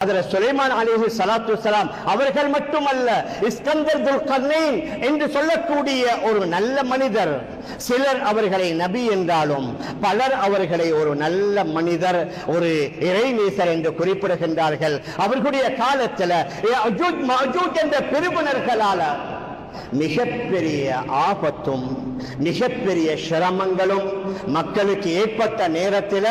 சுலைமான் அலைஹி ஸலாத்து வஸலாம் அவர்கள் மட்டுமல்ல, இஸ்கந்தர் துல்கர்னைன் என்று சொல்லக்கூடிய ஒரு நல்ல மனிதர். சிலர் அவர்களை நபி என்றாலும் பலர் அவர்களை ஒரு நல்ல மனிதர், ஒரு இறைநேசர் என்று குறிப்பிடுகின்றார்கள். அவர்களுடைய காலத்தில் யஜூஜ் மஅஜூஜ் என்ற பிரிவினர்களால மிகப்பெரிய ஆபத்தும் மிகப்பெரிய சிரமங்களும் மக்களுக்கு ஏற்பட்ட நேரத்தில்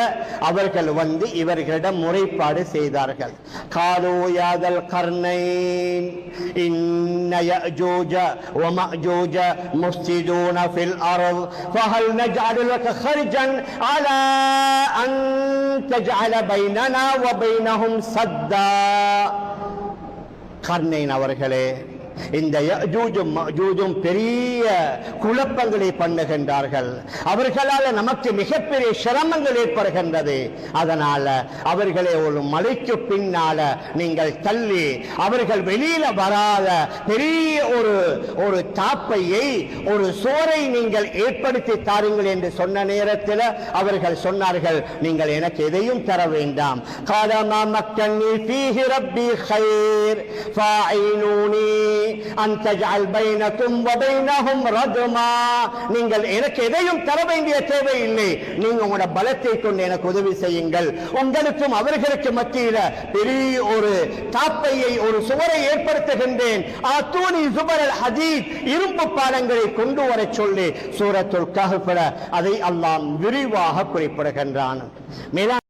அவர்கள் வந்து இவர்களிடம் முறைப்பாடு செய்தார்கள். காலோ யாதல் கர்னைன் இன்ன யஜூஜ வ மஅஜூஜ முஃப்ஸிதூன ஃபில் அர்ض் ஃபஹல் நஜ்அலு லக ஹர்ஜன் அலா அன் தஜ்அல பைனனா வ பைனஹும் சத்தா. கர்னைன் அவர்களே, இந்த யஜூஜும் மஅஜூஜும் பெரிய குழப்பங்களை பண்ணுகின்றார்கள். அவர்களால் நமக்கு மிகப்பெரிய சிரமங்கள் ஏற்படுகின்றது. அதனால அவர்களை ஒரு மலைக்கு பின்னால நீங்கள் தள்ளி அவர்கள் வெளியில வராத பெரிய ஒரு தாப்பையை, ஒரு சோரை நீங்கள் ஏற்படுத்தி தாருங்கள் என்று சொன்ன நேரத்தில் அவர்கள் சொன்னார்கள், நீங்கள் எனக்கு எதையும் தர வேண்டாம். காலமா மக்கன்னி ஃபீஹி ரப்பி கைர் ஃபஅயினூனி அன் தஜ்அல் பைனகும் வ பைனஹும் ரத்மா. நீங்கள் எனக்கு எதையும் தர வேண்டிய தேவையில்லை, நீங்க உங்களோட பலத்தை கொண்டு எனக்கு உதவி செய்யுங்கள். உங்களுக்கும் அவர்களுக்கு மத்தியில் பெரிய ஒரு தாப்பையை, ஒரு சுவரை ஏற்படுத்துகின்றேன். ஆத்தூனி சுபரல் ஹதீத், இரும்பு பாலங்களை கொண்டு வர சொல்லி சூரத்துல் கஹ்ஃப்ல அதை அல்லாஹ் விரிவாக குறிப்பிடுகின்றான்.